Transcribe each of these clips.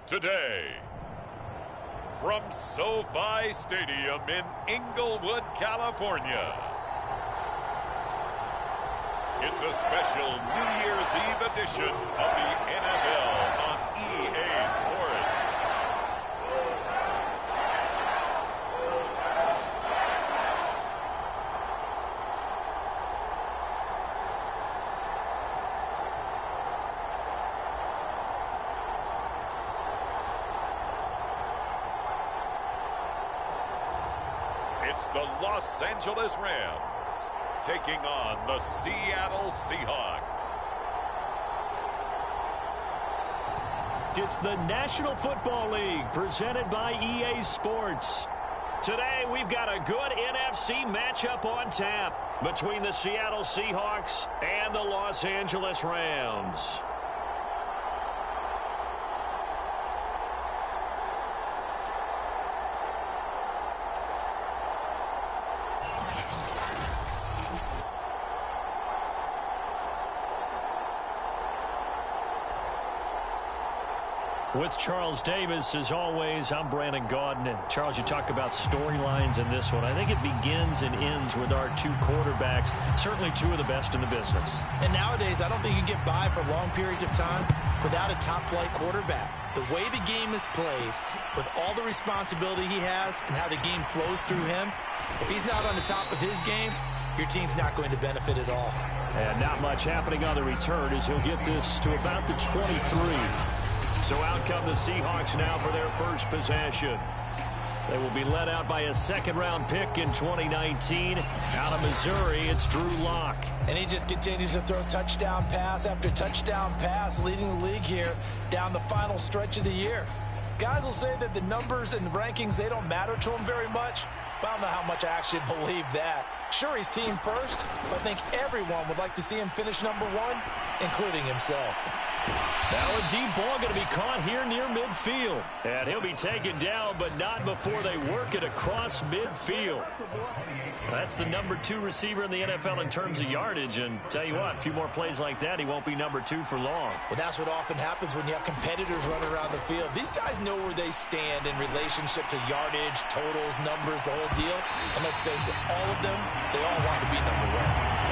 today. From SoFi Stadium in Inglewood, California, it's a special New Year's Eve edition of the NFL on EA Sports. It's the Los Angeles Rams taking on the Seattle Seahawks. It's the National Football League presented by EA Sports. Today we've got a good NFC matchup on tap between the Seattle Seahawks and the Los Angeles Rams. With Charles Davis, as always, I'm Brandon Gaudin. Charles, you talk about storylines in this one. I think it begins and ends with our two quarterbacks, certainly two of the best in the business. And nowadays, I don't think you can get by for long periods of time without a top-flight quarterback. The way the game is played, with all the responsibility he has and how the game flows through him, if he's not on the top of his game, your team's not going to benefit at all. And not much happening on the return as he'll get this to about the 23. So out come the Seahawks now for their first possession. They will be led out by a second-round pick in 2019. Out of Missouri, it's Drew Lock. And he just continues to throw touchdown pass after touchdown pass, leading the league here down the final stretch of the year. Guys will say that the numbers and the rankings, they don't matter to him very much. But I don't know how much I actually believe that. Sure, he's team first, but I think everyone would like to see him finish number one, including himself. Now a deep ball going to be caught here near midfield. And he'll be taken down, but not before they work it across midfield. That's the number 2 receiver in the NFL in terms of yardage. And tell you what, a few more plays like that, he won't be number 2 for long. Well, that's what often happens when you have competitors running around the field. These guys know where they stand in relationship to yardage, totals, numbers, the whole deal. And let's face it, all of them, they all want to be number 1.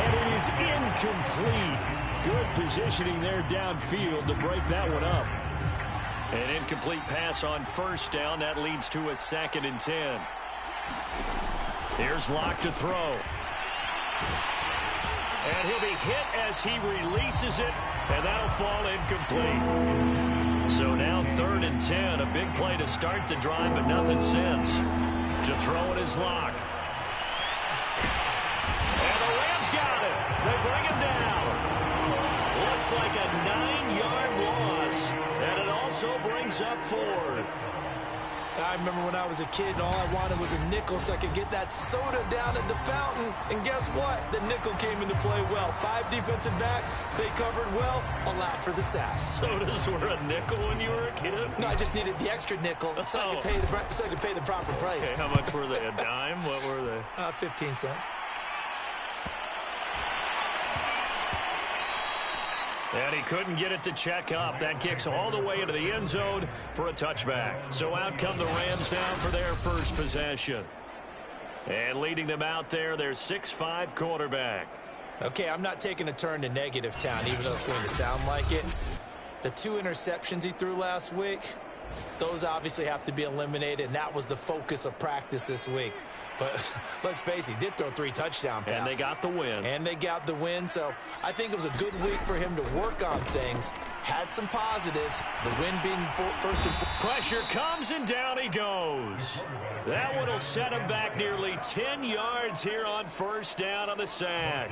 And it is incomplete. Good positioning there downfield to break that one up. An incomplete pass on first down. That leads to a 2nd and 10. Here's Lock to throw. And he'll be hit as he releases it, and that'll fall incomplete. So now 3rd and 10. A big play to start the drive, but nothing since. To throw it is Lock. And the Rams got it. They bring him down. Looks like a 9-yard loss, and it also brings up 4th. I remember when I was a kid and all I wanted was a nickel so I could get that soda down at the fountain. And guess what? The nickel came into play well. 5 defensive backs, they covered well, allowed for the sass. Sodas were a nickel when you were a kid? No, I just needed the extra nickel so I could pay the proper price. Okay, how much were they? A dime? What were they? 15 cents. And he couldn't get it to check up. That kicks all the way into the end zone for a touchback. So out come the Rams down for their first possession. And leading them out there, their 6'5" quarterback. Okay, I'm not taking a turn to negative town, even though it's going to sound like it. The 2 interceptions he threw last week, those obviously have to be eliminated, and that was the focus of practice this week. But let's face it, he did throw 3 touchdown passes. And they got the win. And they got the win, so I think it was a good week for him to work on things. Had some positives, the win being first and foremost. Pressure comes, and down he goes. That one will set him back nearly 10 yards here on first down on the sack.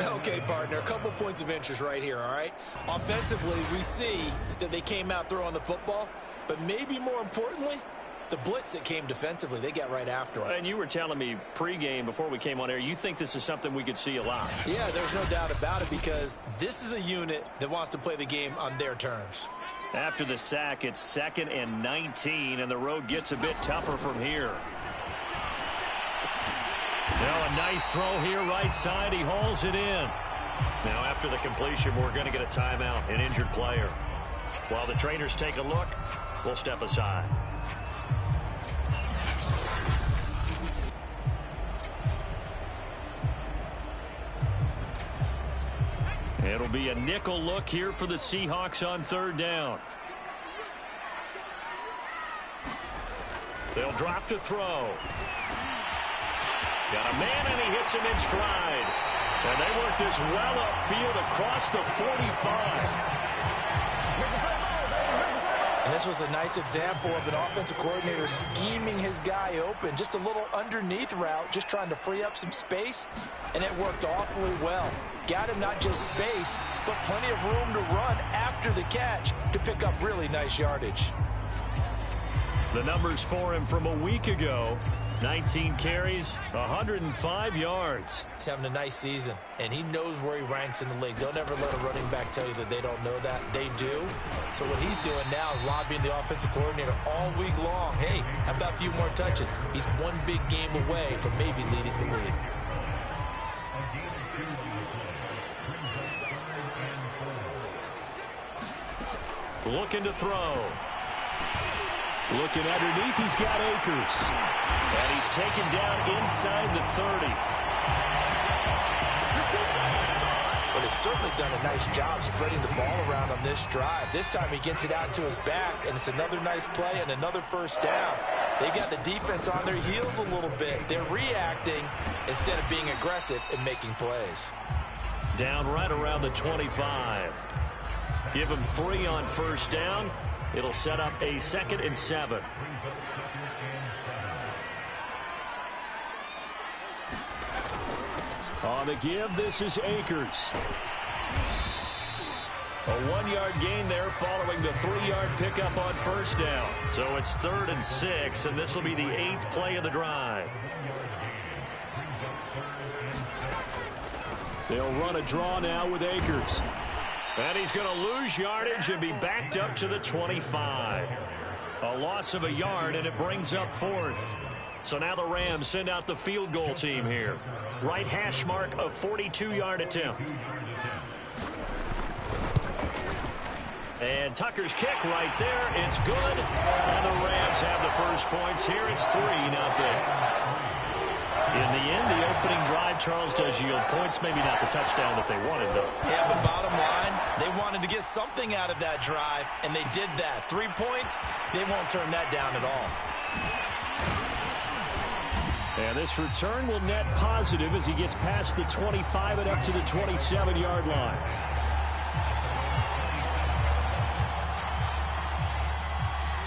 Okay, partner, a couple points of interest right here, all right? Offensively, we see that they came out throwing the football, but maybe more importantly, the blitz that came defensively, they got right after him. And you were telling me pregame before we came on air, you think this is something we could see a lot. Yeah, there's no doubt about it because this is a unit that wants to play the game on their terms. After the sack, it's 2nd and 19, and the road gets a bit tougher from here. Now a nice throw here right side. He hauls it in. Now after the completion, we're going to get a timeout, an injured player. While the trainers take a look, will step aside. It'll be a nickel look here for the Seahawks on third down. They'll drop to throw. Got a man, and he hits him in stride. And they work this well upfield across the 45. And this was a nice example of an offensive coordinator scheming his guy open. Just a little underneath route, just trying to free up some space, and it worked awfully well. Got him not just space, but plenty of room to run after the catch to pick up really nice yardage. The numbers for him from a week ago: 19 carries, 105 yards. He's having a nice season, and he knows where he ranks in the league. Don't ever let a running back tell you that they don't know that. They do. So what he's doing now is lobbying the offensive coordinator all week long. Hey, how about a few more touches? He's one big game away from maybe leading the league. Looking to throw. Looking underneath, he's got Akers. And he's taken down inside the 30. Well, they've certainly done a nice job spreading the ball around on this drive. This time he gets it out to his back, and it's another nice play and another first down. They've got the defense on their heels a little bit. They're reacting instead of being aggressive and making plays. Down right around the 25. Give him 3 on first down. It'll set up a 2nd and 7. On the give, this is Akers. A 1-yard gain there following the 3-yard pickup on first down. So it's 3rd and 6, and this will be the 8th play of the drive. They'll run a draw now with Akers. And he's going to lose yardage and be backed up to the 25. A loss of a yard, and it brings up 4th. So now the Rams send out the field goal team here. Right hash mark, a 42-yard attempt. And Tucker's kick right there. It's good. And the Rams have the first points here. It's 3-0. In the end, the opening drive, Charles, does yield points. Maybe not the touchdown that they wanted, though. Yeah, but bottom line, they wanted to get something out of that drive, and they did that. 3 points, they won't turn that down at all. And this return will net positive as he gets past the 25 and up to the 27-yard line.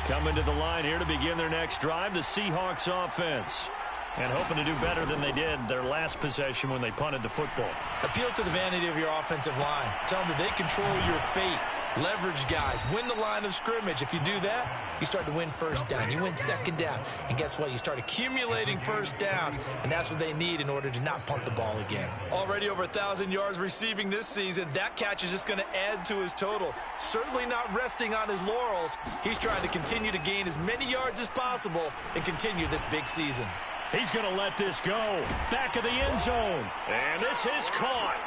Coming to the line here to begin their next drive, the Seahawks offense. And hoping to do better than they did their last possession when they punted the football. Appeal to the vanity of your offensive line. Tell them that they control your fate. Leverage guys. Win the line of scrimmage. If you do that, you start to win first down. You win second down. And guess what? You start accumulating first downs. And that's what they need in order to not punt the ball again. Already over 1,000 yards receiving this season. That catch is just going to add to his total. Certainly not resting on his laurels. He's trying to continue to gain as many yards as possible and continue this big season. He's going to let this go. Back of the end zone. And this is caught.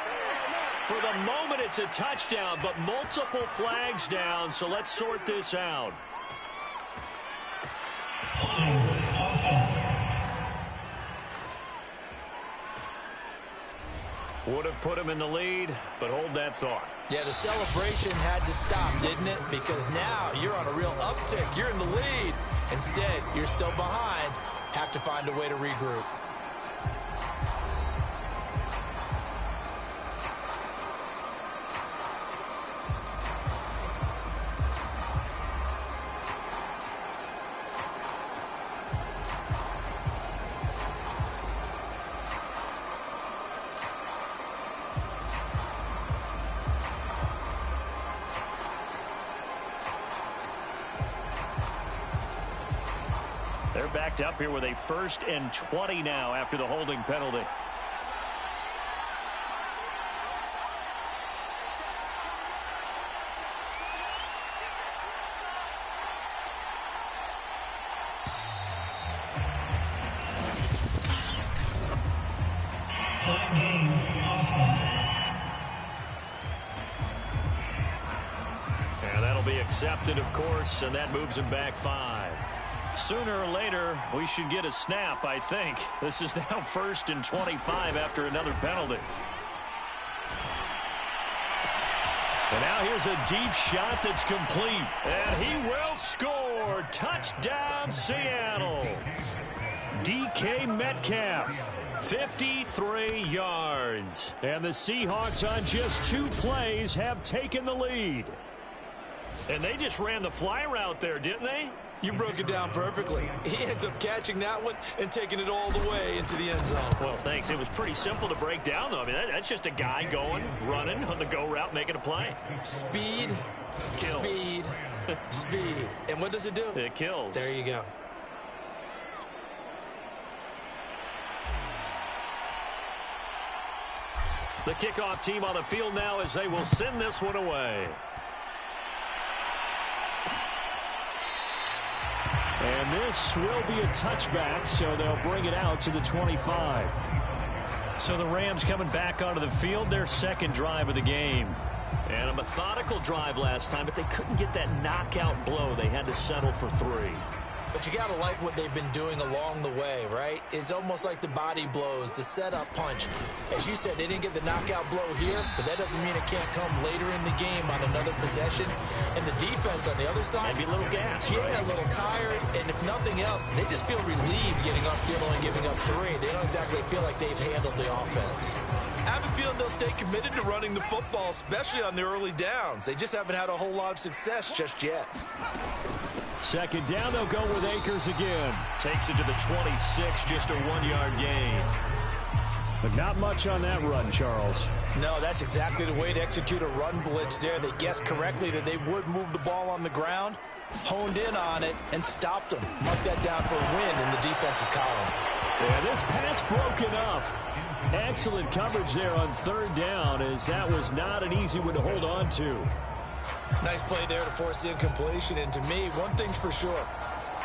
For the moment, it's a touchdown, but multiple flags down, so let's sort this out. Would have put him in the lead, but hold that thought. Yeah, the celebration had to stop, didn't it? Because now you're on a real uptick. You're in the lead. Instead, you're still behind. Have to find a way to regroup. They're backed up here with a 1st and 20 now after the holding penalty. And that'll It'll be accepted, of course, and that moves him back 5. Sooner or later, we should get a snap, I think. This is now 1st and 25 after another penalty. And now here's a deep shot that's complete. And he will score. Touchdown, Seattle. DK Metcalf, 53 yards. And the Seahawks on just 2 plays have taken the lead. And they just ran the fly route there, didn't they? You broke it down perfectly. He ends up catching that one and taking it all the way into the end zone. Well, thanks. It was pretty simple to break down, though. I mean, that's just a guy going, running on the go route, making a play. Speed, Kills. speed, speed. And what does it do? It kills. There you go. The kickoff team on the field now as they will send this one away. And this will be a touchback, so they'll bring it out to the 25. So the Rams coming back onto the field, their second drive of the game. And a methodical drive last time, but they couldn't get that knockout blow. They had to settle for 3. But you got to like what they've been doing along the way, right? It's almost like the body blows, the setup punch. As you said, they didn't get the knockout blow here, but that doesn't mean it can't come later in the game on another possession. And the defense on the other side, maybe a little gas. Yeah, right? a little tired. And if nothing else, they just feel relieved getting off field and giving up 3. They don't exactly feel like they've handled the offense. I have a feeling they'll stay committed to running the football, especially on the early downs. They just haven't had a whole lot of success just yet. Second down, they'll go with Akers again. Takes it to the 26, just a 1-yard gain. But not much on that run, Charles. No, that's exactly the way to execute a run blitz there. They guessed correctly that they would move the ball on the ground, honed in on it, and stopped them. Mark that down for a win in the defense's column. Yeah, this pass broken up. Excellent coverage there on 3rd down, as that was not an easy one to hold on to. Nice play there to force the incompletion. And to me, one thing's for sure.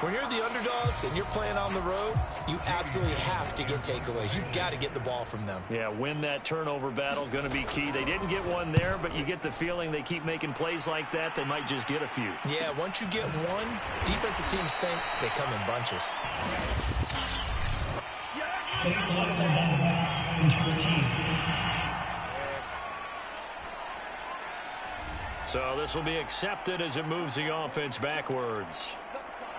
When you're the underdogs and you're playing on the road, you absolutely have to get takeaways. You've got to get the ball from them. Yeah, win that turnover battle, going to be key. They didn't get one there, but you get the feeling they keep making plays like that, they might just get a few. Yeah, once you get one, defensive teams think they come in bunches. So this will be accepted as it moves the offense backwards.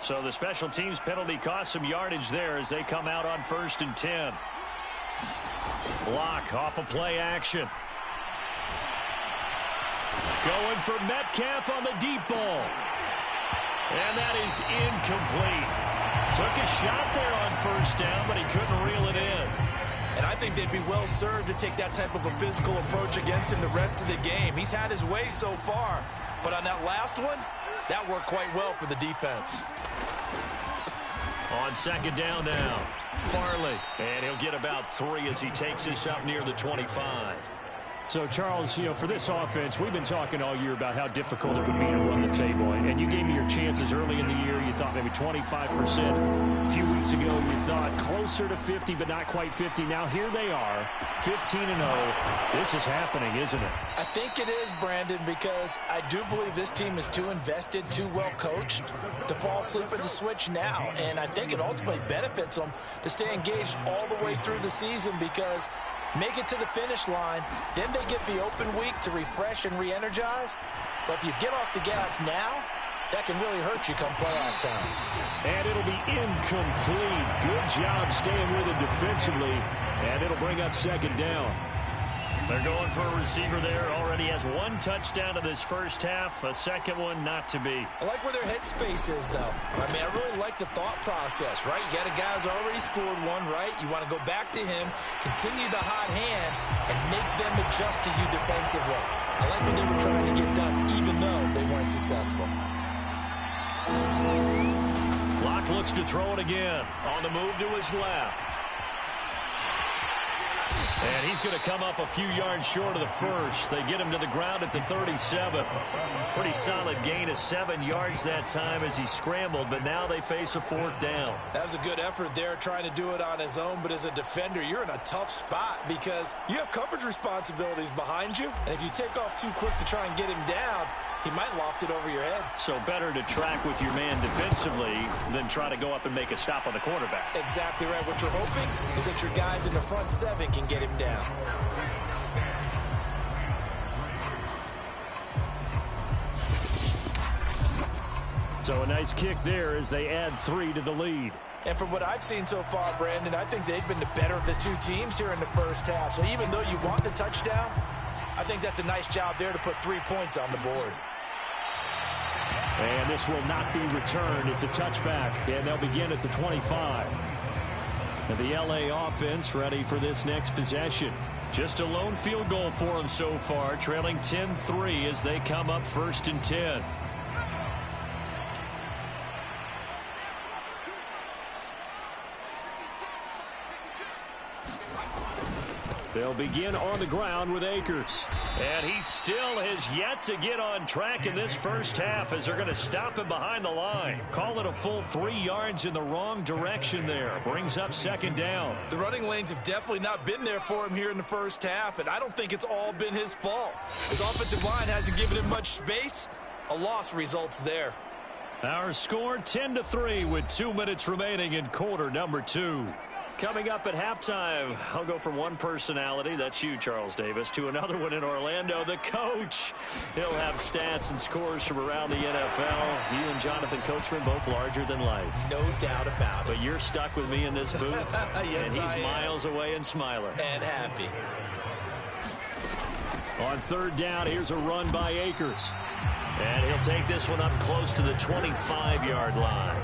So the special teams penalty cost some yardage there as they come out on 1st and 10. Block off of play action. Going for Metcalf on the deep ball. And that is incomplete. Took a shot there on 1st down, but he couldn't reel it in. And I think they'd be well served to take that type of a physical approach against him the rest of the game. He's had his way so far, but on that last one, that worked quite well for the defense. On 2nd down now, Farley. And he'll get about 3 as he takes this up near the 25. So, Charles, you know, for this offense, we've been talking all year about how difficult it would be to run the table. And you gave me your chances early in the year. You thought maybe 25%. A few weeks ago, you thought closer to 50, but not quite 50. Now, here they are, 15-0. This is happening, isn't it? I think it is, Brandon, because I do believe this team is too invested, too well coached to fall asleep at the switch now. And I think it ultimately benefits them to stay engaged all the way through the season because make it to the finish line, then they get the open week to refresh and re-energize. But if you get off the gas now, that can really hurt you come playoff time. And it'll be incomplete. Good job staying with it defensively. And it'll bring up 2nd down. They're going for a receiver there. Already has 1 touchdown in this first half. A second one not to be. I like where their headspace is, though. I mean, I really like the thought process, right? You got a guy who's already scored 1, right? You want to go back to him, continue the hot hand, and make them adjust to you defensively. I like what they were trying to get done, even though they weren't successful. Locke looks to throw it again. On the move to his left. And he's going to come up a few yards short of the first. They get him to the ground at the 37. Pretty solid gain of 7 yards that time as he scrambled, but now they face a 4th down. That was a good effort there trying to do it on his own, but as a defender, you're in a tough spot because you have coverage responsibilities behind you, and if you take off too quick to try and get him down, He might loft it over your head. So better to track with your man defensively than try to go up and make a stop on the quarterback. Exactly right. What you're hoping is that your guys in the front seven can get him down. So a nice kick there as they add 3 to the lead. And from what I've seen so far, Brandon, I think they've been the better of the two teams here in the first half. So even though you want the touchdown, I think that's a nice job there to put 3 points on the board. And this will not be returned. It's a touchback, and they'll begin at the 25. And the LA offense ready for this next possession. Just a lone field goal for them so far, trailing 10-3 as they come up 1st and 10. They'll begin on the ground with Akers. And he still has yet to get on track in this first half as they're going to stop him behind the line. Call it a full 3 yards in the wrong direction there. Brings up 2nd down. The running lanes have definitely not been there for him here in the first half, and I don't think it's all been his fault. His offensive line hasn't given him much space. A loss results there. Our score 10-3 with 2 minutes remaining in quarter number 2. Coming up at halftime, I'll go from one personality, that's you, Charles Davis, to another one in Orlando, the coach. He'll have stats and scores from around the NFL. You and Jonathan Coachman both larger than life. No doubt about it. But you're stuck with me in this booth, yes, and he's miles away and smiling. And happy. On 3rd down, here's a run by Akers. And he'll take this one up close to the 25-yard line.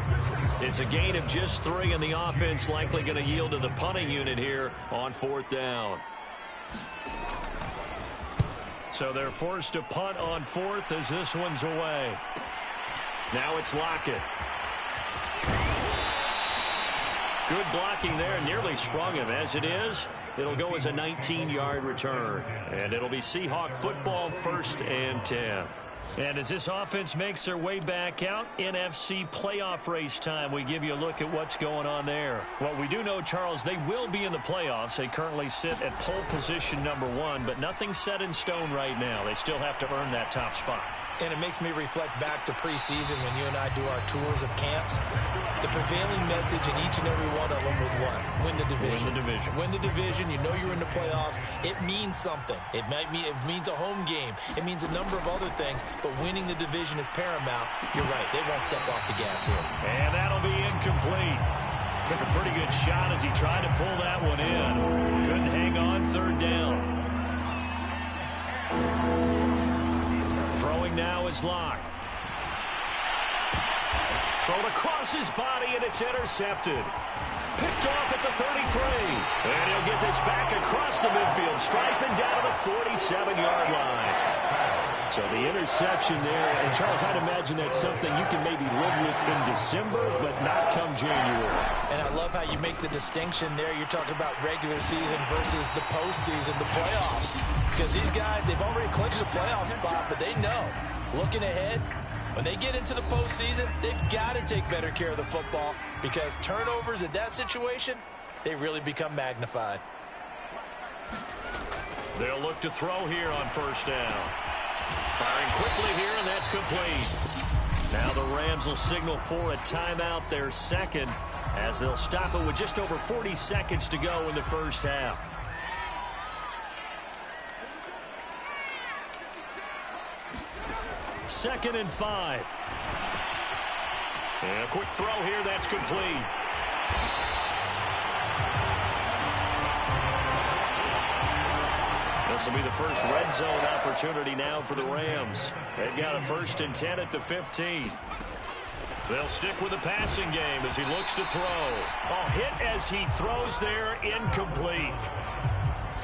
It's a gain of just 3, and the offense likely going to yield to the punting unit here on 4th down. So they're forced to punt on 4th as this one's away. Now it's Lockett. Good blocking there, nearly sprung him. As it is, it'll go as a 19-yard return. And it'll be Seahawk football 1st and 10. And as this offense makes their way back out, NFC playoff race time, we give you a look at what's going on there. Well, we do know, Charles, they will be in the playoffs. They currently sit at pole position number 1, but nothing's set in stone right now. They still have to earn that top spot. And it makes me reflect back to preseason when you and I do our tours of camps. The prevailing message in each and every one of them was what? Win the division. Win the division. Win the division. You know you're in the playoffs. It means something. It means a home game. It means a number of other things, but winning the division is paramount. You're right. They won't step off the gas here. And that'll be incomplete. Took a pretty good shot as he tried to pull that one in. Couldn't hang on 3rd down. Throwing now is Locke. Thrown across his body, and it's intercepted. Picked off at the 33. And he'll get this back across the midfield stripe and down to the 47-yard line. So the interception there, and Charles, I'd imagine that's something you can maybe live with in December, but not come January. And I love how you make the distinction there. You're talking about regular season versus the postseason, the playoffs. Because these guys, they've already clinched a playoff spot, but they know, looking ahead, when they get into the postseason, they've got to take better care of the football because turnovers in that situation, they really become magnified. They'll look to throw here on 1st down. Firing quickly here, and that's complete. Now the Rams will signal for a timeout, their 2nd, as they'll stop it with just over 40 seconds to go in the first half. Second and 5. And a quick throw here, that's complete. This will be the first red zone opportunity now for the Rams. They've got a 1st and 10 at the 15. They'll stick with the passing game as he looks to throw. A hit as he throws there, incomplete.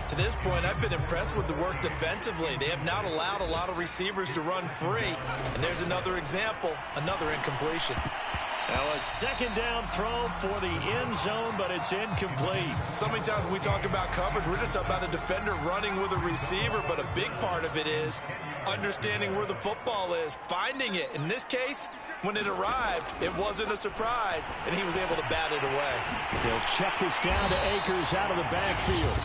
To this point, I've been impressed with the work defensively. They have not allowed a lot of receivers to run free. And there's another example, another incompletion. Now a 2nd down throw for the end zone, but it's incomplete. So many times when we talk about coverage, we're just about a defender running with a receiver, but a big part of it is understanding where the football is, finding it. In this case, when it arrived, it wasn't a surprise, and he was able to bat it away. They'll check this down to Akers out of the backfield.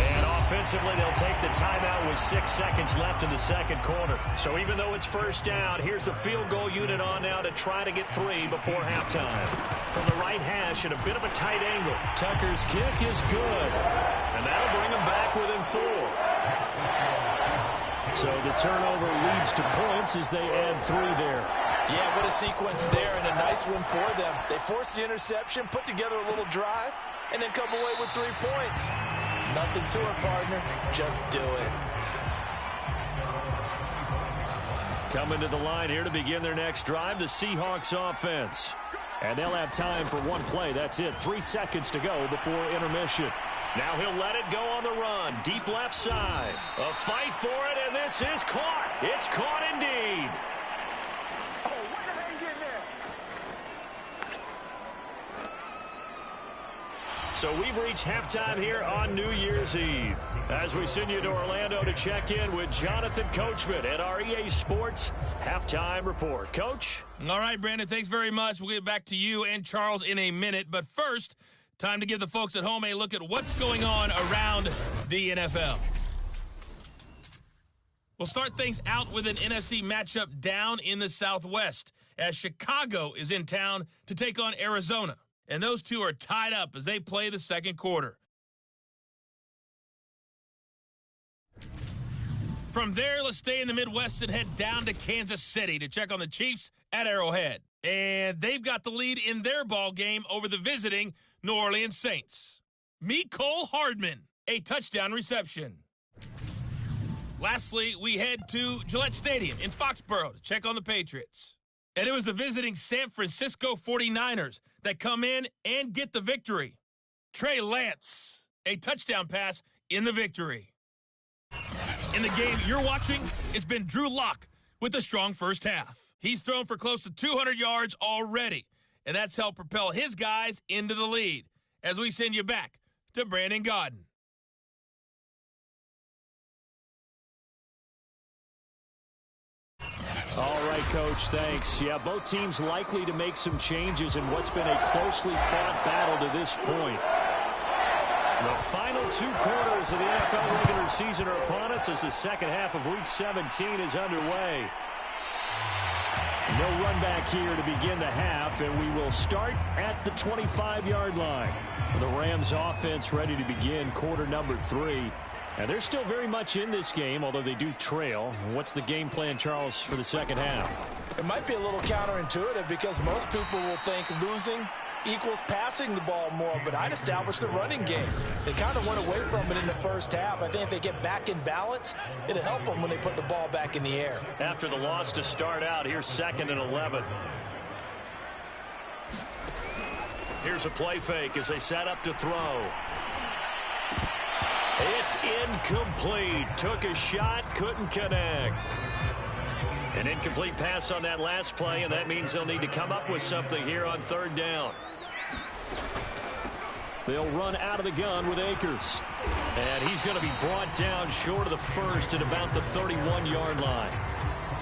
And offensively, they'll take the timeout with 6 seconds left in the second quarter. So even though it's first down, here's the field goal unit on now to try to get 3 before halftime. From the right hash at a bit of a tight angle. Tucker's kick is good. And that'll bring them back within 4. So the turnover leads to points as they add 3 there. Yeah, what a sequence there, and a nice one for them. They force the interception, put together a little drive, and then come away with 3 points. Nothing to it, partner. Just do it. Coming to the line here to begin their next drive, the Seahawks offense. And they'll have time for 1 play. That's it. 3 seconds to go before intermission. Now he'll let it go on the run. Deep left side. A fight for it, and this is caught. It's caught indeed. So we've reached halftime here on New Year's Eve. As we send you to Orlando to check in with Jonathan Coachman at our EA Sports Halftime Report. Coach? All right, Brandon, thanks very much. We'll get back to you and Charles in a minute. But first, time to give the folks at home a look at what's going on around the NFL. We'll start things out with an NFC matchup down in the Southwest as Chicago is in town to take on Arizona. And those two are tied up as they play the second quarter. From there, let's stay in the Midwest and head down to Kansas City to check on the Chiefs at Arrowhead. And they've got the lead in their ball game over the visiting New Orleans Saints. Mecole Hardman, a touchdown reception. Lastly, we head to Gillette Stadium in Foxborough to check on the Patriots. And it was the visiting San Francisco 49ers that come in and get the victory. Trey Lance, a touchdown pass in the victory. In the game you're watching, it's been Drew Lock with a strong first half. He's thrown for close to 200 yards already, and that's helped propel his guys into the lead. As we send you back to Brandon Gaudin. All right, Coach, thanks. Yeah, both teams likely to make some changes in what's been a closely fought battle to this point. The final 2 quarters of the NFL regular season are upon us as the second half of Week 17 is underway. No run back here to begin the half, and we will start at the 25-yard line. The Rams offense ready to begin quarter number 3. And they're still very much in this game, although they do trail. What's the game plan, Charles, for the second half? It might be a little counterintuitive because most people will think losing equals passing the ball more, but I'd establish the running game. They kind of went away from it in the first half. I think if they get back in balance, it'll help them when they put the ball back in the air. After the loss to start out, here's 2nd and 11. Here's a play fake as they set up to throw. It's incomplete. Took a shot, couldn't connect. An incomplete pass on that last play, and that means they'll need to come up with something here on 3rd down. They'll run out of the gun with Akers. And he's going to be brought down short of the first at about the 31-yard line.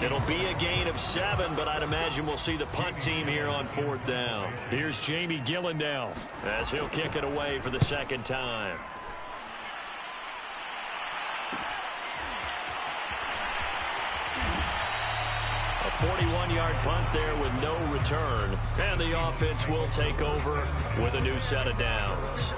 It'll be a gain of 7, but I'd imagine we'll see the punt team here on 4th down. Here's Jamie Gillen now as he'll kick it away for the second time. A 41-yard punt there with no return. And the offense will take over with a new set of downs.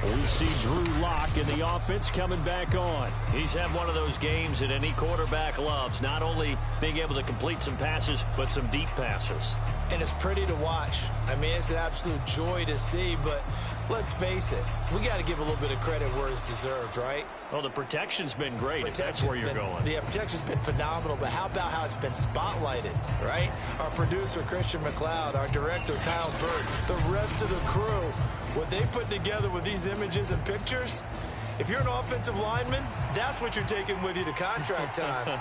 We see Drew Lock in the offense coming back on. He's had one of those games that any quarterback loves, not only being able to complete some passes, but some deep passes. And it's pretty to watch. I mean, it's an absolute joy to see, but let's face it, we got to give a little bit of credit where it's deserved, right? Well, the protection's been great, if that's where you're going. Yeah, protection's been phenomenal, but how about how it's been spotlighted, right? Our producer, Christian McLeod, our director, Kyle Burt, the rest of the crew, what they put together with these images and pictures, if you're an offensive lineman, that's what you're taking with you to contract time.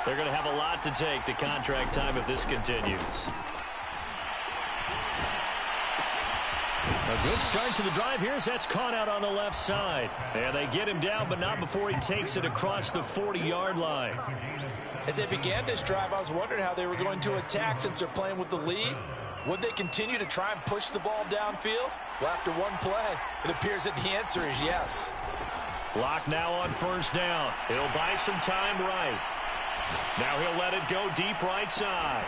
They're going to have a lot to take to contract time if this continues. A good start to the drive here as that's caught out on the left side. And they get him down, but not before he takes it across the 40-yard line. As they began this drive, I was wondering how they were going to attack since they're playing with the lead. Would they continue to try and push the ball downfield? Well, after one play, it appears that the answer is yes. Lock now on first down. He'll buy some time right. Now he'll let it go deep right side.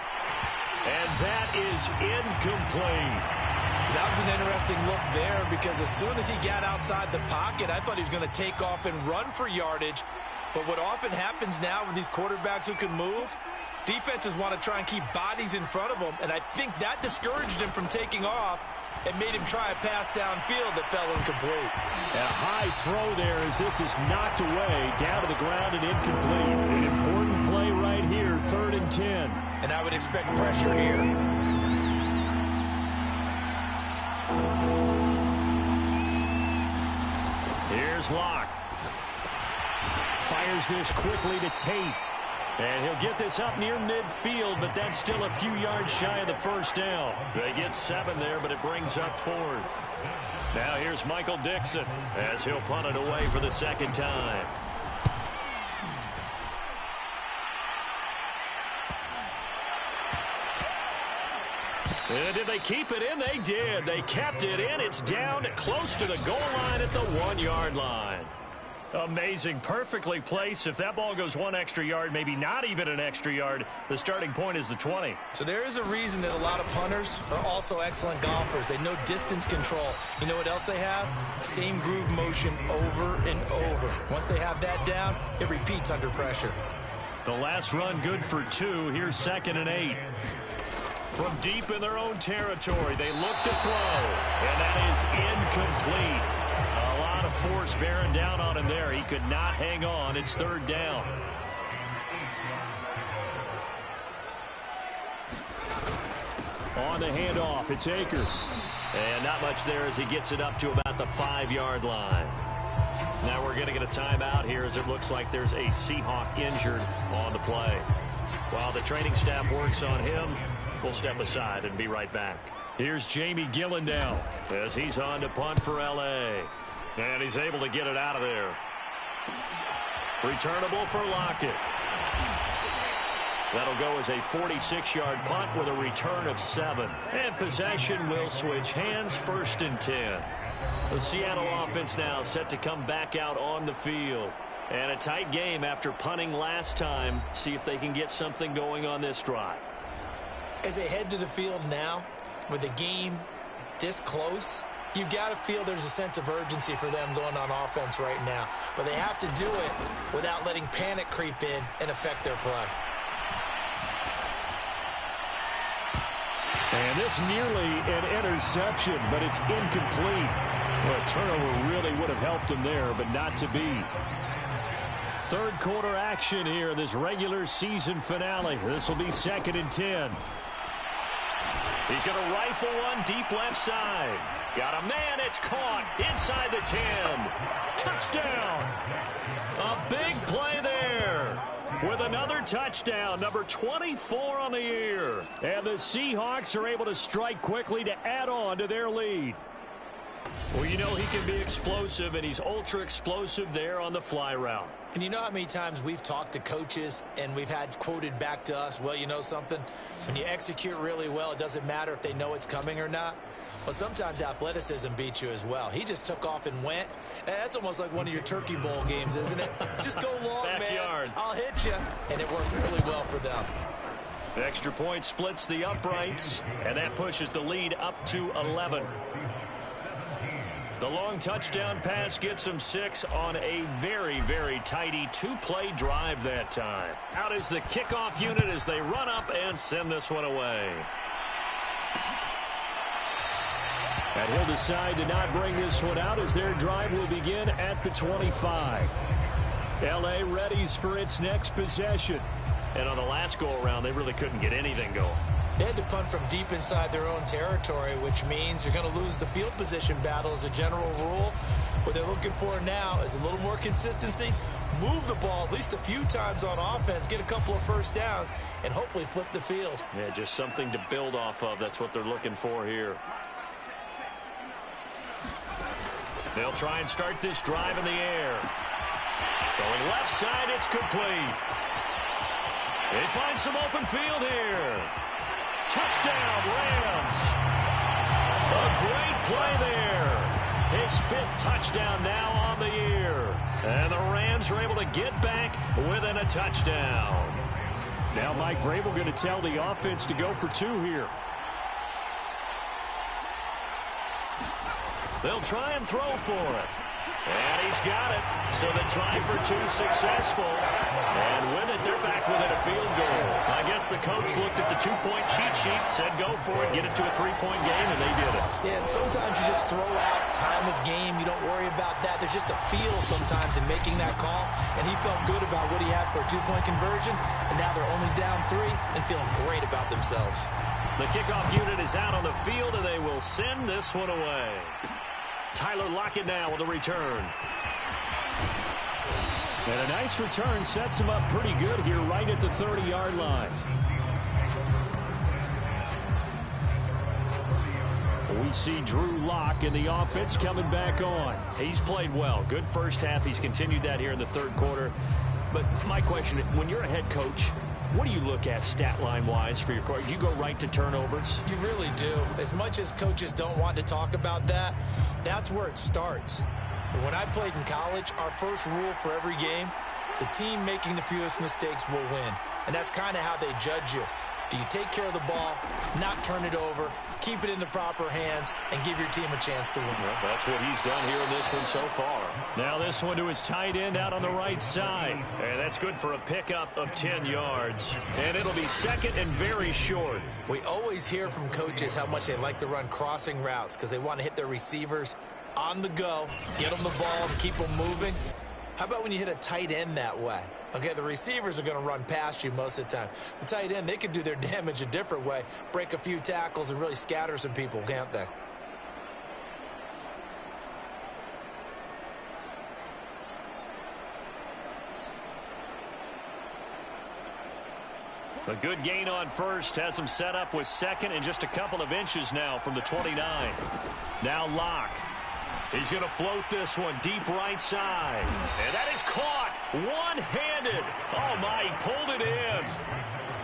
And that is incomplete. That was an interesting look there because as soon as he got outside the pocket, I thought he was going to take off and run for yardage. But what often happens now with these quarterbacks who can move, defenses want to try and keep bodies in front of them, and I think that discouraged him from taking off and made him try a pass downfield that fell incomplete. A high throw there as this is knocked away, down to the ground and incomplete. An important play right here, 3rd and 10. And I would expect pressure here. Here's Locke. Fires this quickly to Tate. And he'll get this up near midfield, but that's still a few yards shy of the first down. They get 7 there, but it brings up 4th. Now here's Michael Dixon as he'll punt it away for the second time. And did they keep it in? They did. They kept it in. It's down close to the goal line at the 1-yard line. Amazing. Perfectly placed. If that ball goes 1 extra yard, maybe not even an extra yard, the starting point is the 20. So there is a reason that a lot of punters are also excellent golfers. They know distance control. You know what else they have? Same groove motion over and over. Once they have that down, it repeats under pressure. The last run good for 2. Here's 2nd and 8. From deep in their own territory, they look to throw, and that is incomplete. A lot of force bearing down on him there. He could not hang on. It's 3rd down. On the handoff, it's Akers. And not much there as he gets it up to about the 5-yard line. Now we're going to get a timeout here as it looks like there's a Seahawk injured on the play. While the training staff works on him, we'll step aside and be right back. Here's Jamie Gillendow as he's on to punt for L.A. And he's able to get it out of there. Returnable for Lockett. That'll go as a 46-yard punt with a return of 7. And possession will switch hands, 1st and 10. The Seattle offense now set to come back out on the field. And a tight game after punting last time. See if they can get something going on this drive. As they head to the field now, with the game this close, you've got to feel there's a sense of urgency for them going on offense right now. But they have to do it without letting panic creep in and affect their play. And this nearly an interception, but it's incomplete. Well, a turnover really would have helped him there, but not to be. 3rd quarter action here in this regular season finale. This will be 2nd and 10. He's going to rifle one deep left side. Got a man. It's caught inside the 10. Touchdown. A big play there with another touchdown. Number 24 on the year. And the Seahawks are able to strike quickly to add on to their lead. Well, you know he can be explosive, and he's ultra explosive there on the fly route. And you know how many times we've talked to coaches and we've had quoted back to us, well, you know something? When you execute really well, it doesn't matter if they know it's coming or not. Well, sometimes athleticism beats you as well. He just took off and went. That's almost like one of your Turkey Bowl games, isn't it? Just go long, Backyard. man. I'll hit you. And it worked really well for them. The extra point splits the uprights, and that pushes the lead up to 11. The long touchdown pass gets him 6 on a very, very tidy 2-play drive that time. Out is the kickoff unit as they run up and send this one away. And he'll decide to not bring this one out as their drive will begin at the 25. L.A. readies for its next possession. And on the last go-around, they really couldn't get anything going. They had to punt from deep inside their own territory, which means you're going to lose the field position battle as a general rule. What they're looking for now is a little more consistency, move the ball at least a few times on offense, get a couple of first downs, and hopefully flip the field. Yeah, just something to build off of. That's what they're looking for here. They'll try and start this drive in the air. Throwing left side, it's complete. They find some open field here. Touchdown, Rams. A great play there. His 5th touchdown now on the year. And the Rams are able to get back within a touchdown. Now Mike Vrabel going to tell the offense to go for 2 here. They'll try and throw for it. And he's got it. So the try for 2 successful. And with it, they're back within a field goal. I guess the coach looked at the 2-point cheat sheet, said go for it, get it to a 3-point game, and they did it. Yeah, and sometimes you just throw out time of game. You don't worry about that. There's just a feel sometimes in making that call. And he felt good about what he had for a 2-point conversion. And now they're only down 3 and feeling great about themselves. The kickoff unit is out on the field, and they will send this one away. Tyler Lockett now with a return. And a nice return sets him up pretty good here right at the 30-yard line. We see Drew Lock in the offense coming back on. He's played well. Good first half. He's continued that here in the 3rd quarter. But my question, when you're a head coach, what do you look at stat line-wise for your coach? Do you go right to turnovers? You really do. As much as coaches don't want to talk about that, that's where it starts. When I played in college, our first rule for every game, the team making the fewest mistakes will win. And that's kind of how they judge you. Do you take care of the ball, not turn it over, keep it in the proper hands, and give your team a chance to win? Well, that's what he's done here in this one so far. Now this one to his tight end out on the right side. And that's good for a pickup of 10 yards. And it'll be 2nd and very short. We always hear from coaches how much they like to run crossing routes because they want to hit their receivers on the go, get them the ball, and keep them moving. How about when you hit a tight end that way? Okay, the receivers are going to run past you most of the time. The tight end, they can do their damage a different way, break a few tackles and really scatter some people, can't they? A good gain on first has him set up with 2nd and just a couple of inches now from the 29. Now Lock. He's going to float this one deep right side. And that is caught one-handed. Oh, my, he pulled it in.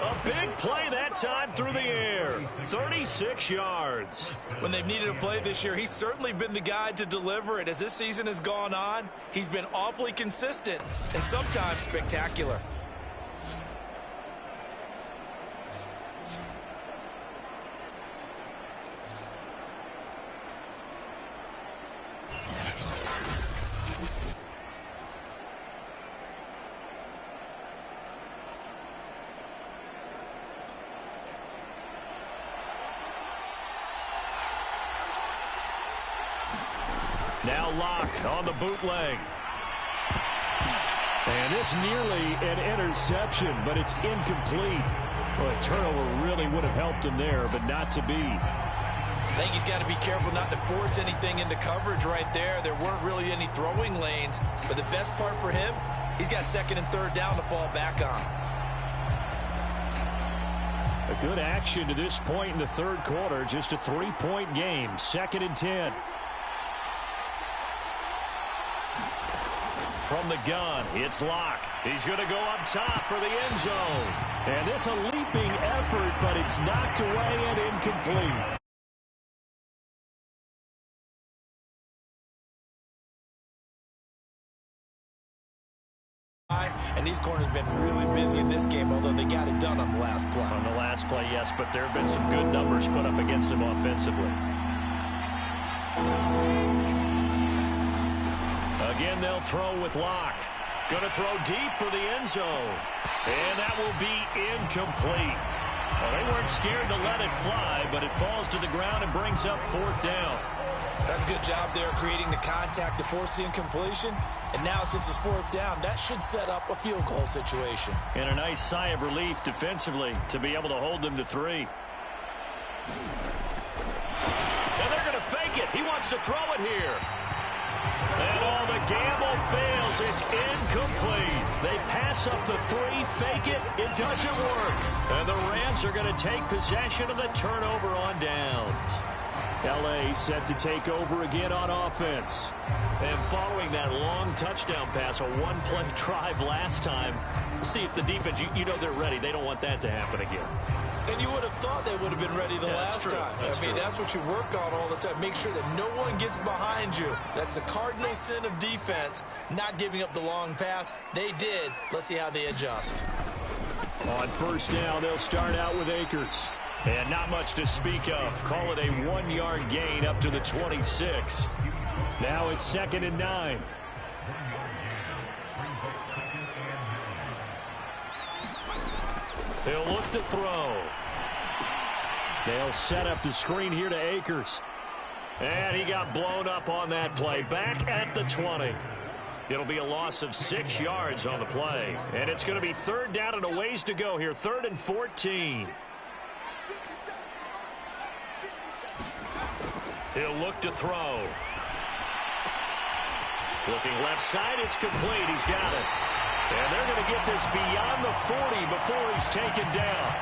A big play that time through the air. 36 yards. When they've needed a play this year, he's certainly been the guy to deliver it. As this season has gone on, he's been awfully consistent and sometimes spectacular. Now Lock on the bootleg. And this nearly an interception, but it's incomplete. Well, a turnover really would have helped him there, but not to be. I think he's got to be careful not to force anything into coverage right there. There weren't really any throwing lanes, but the best part for him, he's got 2nd and 3rd down to fall back on. A good action to this point in the 3rd quarter. Just a 3-point game. 2nd and 10. From the gun, it's Lock. He's going to go up top for the end zone. And this a leaping effort, but it's knocked away and incomplete. And these corners have been really busy in this game, although they got it done on the last play. On the last play, yes, but there have been some good numbers put up against them offensively. Again, they'll throw with Lock. Going to throw deep for the end zone. And that will be incomplete. Well, they weren't scared to let it fly, but it falls to the ground and brings up 4th down. That's a good job there creating the contact to force the incompletion. And now since it's 4th down, that should set up a field goal situation. And a nice sigh of relief defensively to be able to hold them to 3. And they're going to fake it. He wants to throw it here. And all the gamble fails. It's incomplete. They pass up the 3, fake it. It doesn't work. And the Rams are going to take possession of the turnover on downs. L.A. set to take over again on offense. And following that long touchdown pass, a one-play drive last time, see if the defense, you know they're ready. They don't want that to happen again. And you would have thought they would have been ready the last time. That's what you work on all the time. Make sure that no one gets behind you. That's the cardinal sin of defense, not giving up the long pass. They did. Let's see how they adjust. On first down, they'll start out with Akers. And not much to speak of. Call it a 1-yard gain up to the 26. Now it's 2nd and 9. They'll look to throw. They'll set up the screen here to Akers. And he got blown up on that play. Back at the 20. It'll be a loss of 6 yards on the play. And it's going to be 3rd down and a ways to go here. 3rd and 14. He'll look to throw. Looking left side, it's complete. He's got it. And they're going to get this beyond the 40 before he's taken down.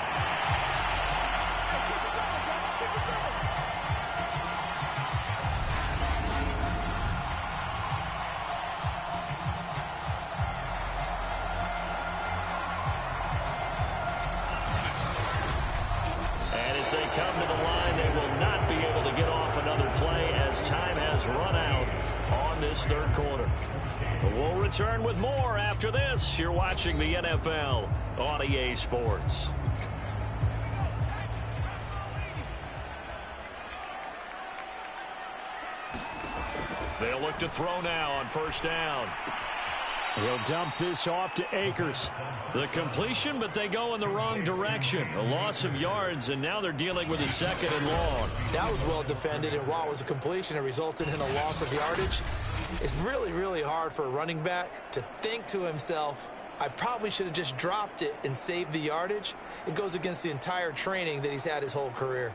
And as they come to the line, they will not be able to get off another play as time has run out on this 3rd quarter. We'll return with more after this. You're watching the NFL on EA Sports. They'll look to throw now on first down. He'll dump this off to Akers. The completion, but they go in the wrong direction. A loss of yards, and now they're dealing with a 2nd and long. That was well defended, and while it was a completion, it resulted in a loss of yardage. It's really, really hard for a running back to think to himself, I probably should have just dropped it and saved the yardage. It goes against the entire training that he's had his whole career.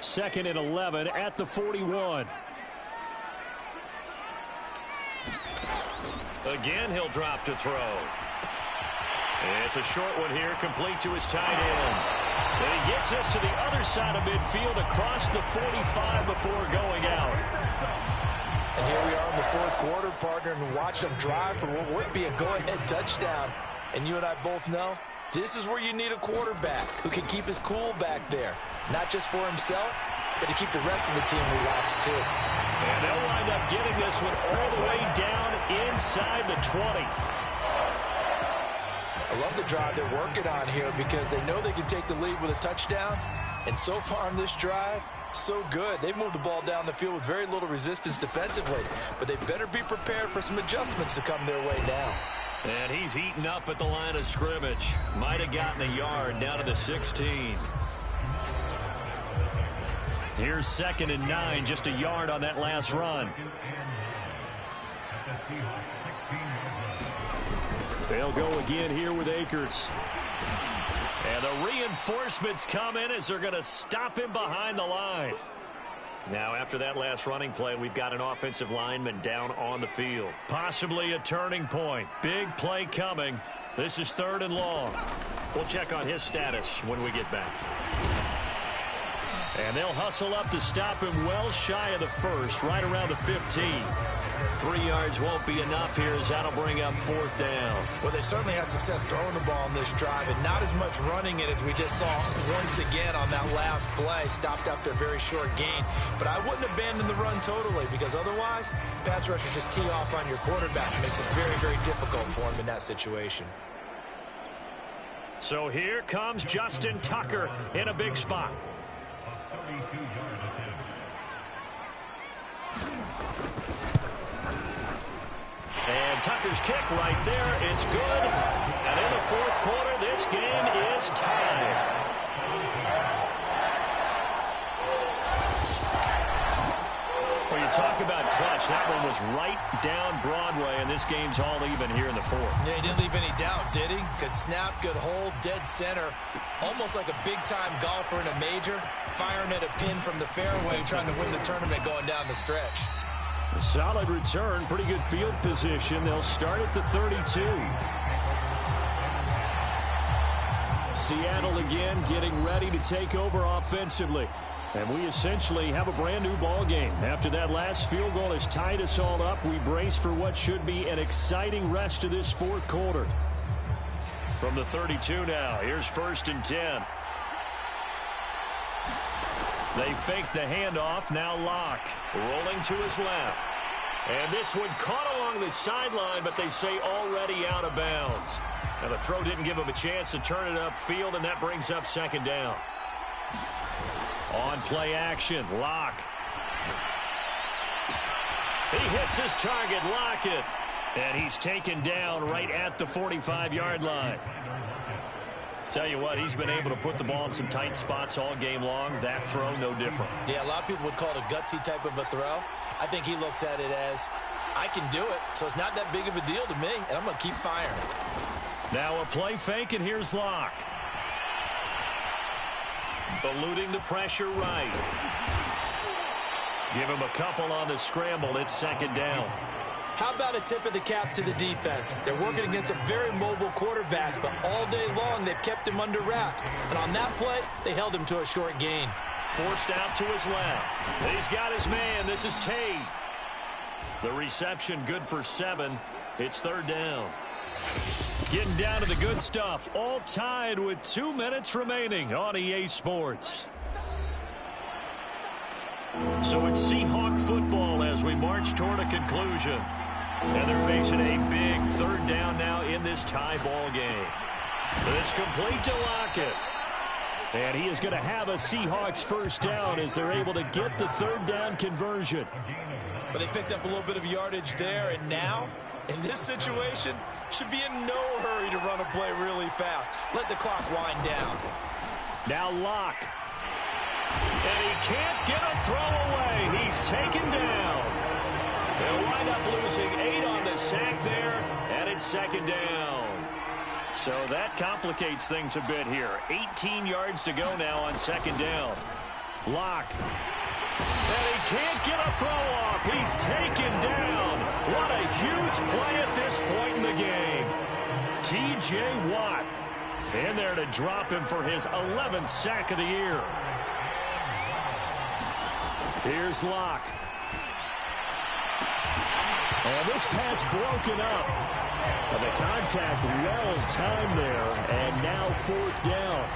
2nd and 11 at the 41. Again, he'll drop to throw. It's a short one here, complete to his tight end. And he gets us to the other side of midfield across the 45 before going out. And here we are in the 4th quarter, partner, and watch them drive for what would be a go-ahead touchdown. And you and I both know this is where you need a quarterback who can keep his cool back there. Not just for himself, but to keep the rest of the team relaxed too. And they'll wind up getting this one all the way down inside the 20. I love the drive they're working on here because they know they can take the lead with a touchdown. And so far on this drive, so good. They've moved the ball down the field with very little resistance defensively. But they better be prepared for some adjustments to come their way now. And he's eaten up at the line of scrimmage. Might have gotten a yard down to the 16. Here's 2nd and 9, just a yard on that last run. They'll go again here with Akers. And the reinforcements come in as they're going to stop him behind the line. Now, after that last running play, we've got an offensive lineman down on the field. Possibly a turning point. Big play coming. This is 3rd and long. We'll check on his status when we get back. And they'll hustle up to stop him well shy of the 1st, right around the 15. 3 yards won't be enough here as that'll bring up 4th down. Well, they certainly had success throwing the ball in this drive and not as much running it as we just saw once again on that last play. Stopped after a very short gain. But I wouldn't abandon the run totally because otherwise, pass rushers just tee off on your quarterback. It makes it very, very difficult for him in that situation. So here comes Justin Tucker in a big spot. And Tucker's kick right there. It's good. And in the 4th quarter, this game is tied. When you talk about clutch, that one was right down Broadway, and this game's all even here in the 4th. Yeah, he didn't leave any doubt, did he? Good snap, good hold, dead center. Almost like a big-time golfer in a major, firing at a pin from the fairway, trying to win the tournament going down the stretch. A solid return, pretty good field position. They'll start at the 32. Seattle again getting ready to take over offensively. And we essentially have a brand new ball game. After that last field goal has tied us all up, we brace for what should be an exciting rest of this fourth quarter. From the 32 now, here's 1st and 10. They fake the handoff, now Locke rolling to his left. And this one caught along the sideline, but they say already out of bounds. Now the throw didn't give him a chance to turn it upfield, and that brings up 2nd down. On play action, Locke. He hits his target, Lockett. And he's taken down right at the 45-yard line. Tell you what, he's been able to put the ball in some tight spots all game long. That throw, no different. Yeah, a lot of people would call it a gutsy type of a throw. I think he looks at it as, I can do it, so it's not that big of a deal to me, and I'm going to keep firing. Now a play fake, and here's Locke. Eluding the pressure right. Give him a couple on the scramble. It's 2nd down. How about a tip of the cap to the defense? They're working against a very mobile quarterback, but all day long they've kept him under wraps. And on that play, they held him to a short gain. Forced out to his left. He's got his man. This is Tate. The reception good for 7. It's 3rd down. Getting down to the good stuff. All tied with 2 minutes remaining on EA Sports. So it's Seahawk football as we march toward a conclusion. And they're facing a big 3rd down now in this tie ball game. This complete to Lockett. And he is going to have a Seahawks 1st down as they're able to get the 3rd down conversion. But they picked up a little bit of yardage there, and now, in this situation, should be in no hurry to run a play really fast. Let the clock wind down. Now Locke. And he can't get a throw away. He's taken down. They'll wind up losing 8 on the sack there, and it's 2nd down. So that complicates things a bit here. 18 yards to go now on 2nd down. Locke. And he can't get a throw off. He's taken down. What a huge play at this point in the game. T.J. Watt in there to drop him for his 11th sack of the year. Here's Locke. And this pass broken up. And the contact well timed there. And now 4th down.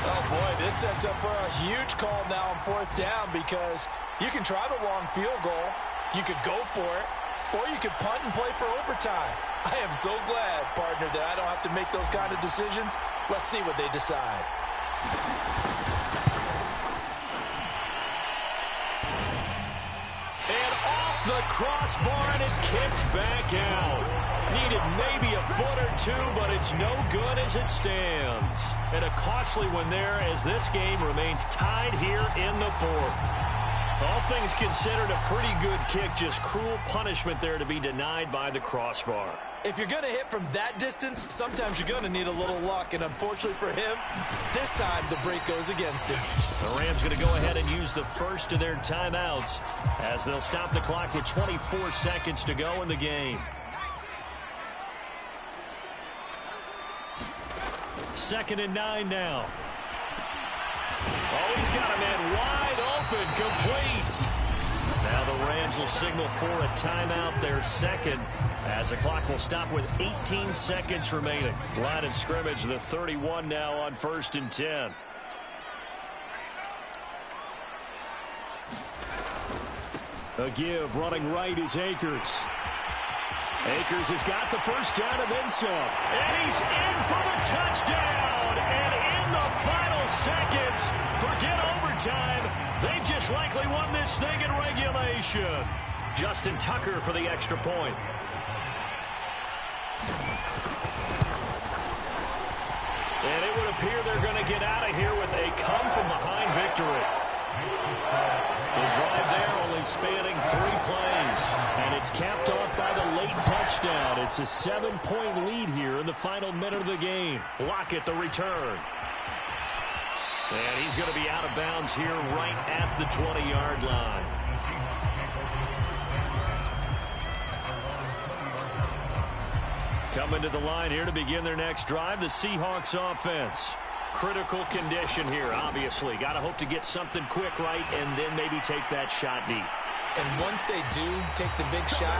Oh, boy, this sets up for a huge call now on 4th down because you can try the long field goal, you could go for it, or you could punt and play for overtime. I am so glad, partner, that I don't have to make those kind of decisions. Let's see what they decide. And off the crossbar, and it kicks back out. Needed maybe a foot or 2, but it's no good as it stands. And a costly one there as this game remains tied here in the 4th. All things considered, a pretty good kick, just cruel punishment there to be denied by the crossbar. If you're going to hit from that distance, sometimes you're going to need a little luck, and unfortunately for him, this time the break goes against him. The Rams going to go ahead and use the first of their timeouts as they'll stop the clock with 24 seconds to go in the game. 2nd and 9 now. Oh, he's got a man wide open, complete. Now the Rams will signal for a timeout, their 2nd, as the clock will stop with 18 seconds remaining. Line of scrimmage, the 31 now on 1st and 10. A give, running right is Akers. Akers has got the 1st down and then some. And he's in for the touchdown. And in the final seconds, forget overtime. They just likely won this thing in regulation. Justin Tucker for the extra point. And it would appear they're going to get out of here with a come-from-behind victory. The drive there only spanning 3 plays. And it's capped off by the late touchdown. It's a 7-point lead here in the final minute of the game. Lockett the return. And he's going to be out of bounds here right at the 20-yard line. Coming to the line here to begin their next drive, the Seahawks offense. Critical condition here, obviously. Got to hope to get something quick right and then maybe take that shot deep. And once they do take the big shot,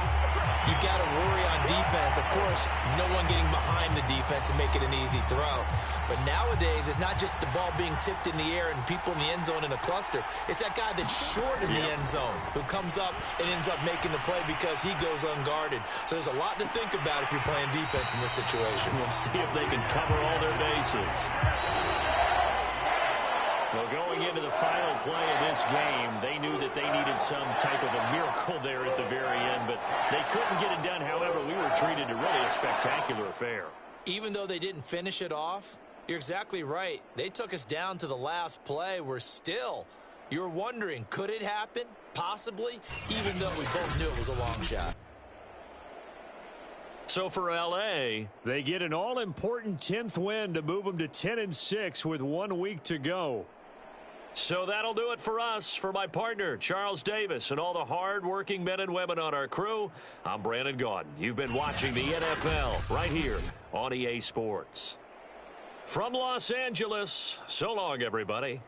you've got to worry on defense. Of course, no one getting behind the defense and make it an easy throw. But nowadays, it's not just the ball being tipped in the air and people in the end zone in a cluster. It's that guy that's short in the end zone who comes up and ends up making the play because he goes unguarded. So there's a lot to think about if you're playing defense in this situation. We'll see if they can cover all their bases. Well, going into the final play of this game, they knew that they needed some type of a miracle there at the very end, but they couldn't get it done. However, we were treated to really a spectacular affair. Even though they didn't finish it off, you're exactly right. They took us down to the last play. We're still, you're wondering, could it happen? Possibly, even though we both knew it was a long shot. So for L.A., they get an all-important 10th win to move them to 10-6 with 1 week to go. So that'll do it for us. For my partner, Charles Davis, and all the hard-working men and women on our crew, I'm Brandon Gaudin. You've been watching the NFL right here on EA Sports. From Los Angeles, so long, everybody.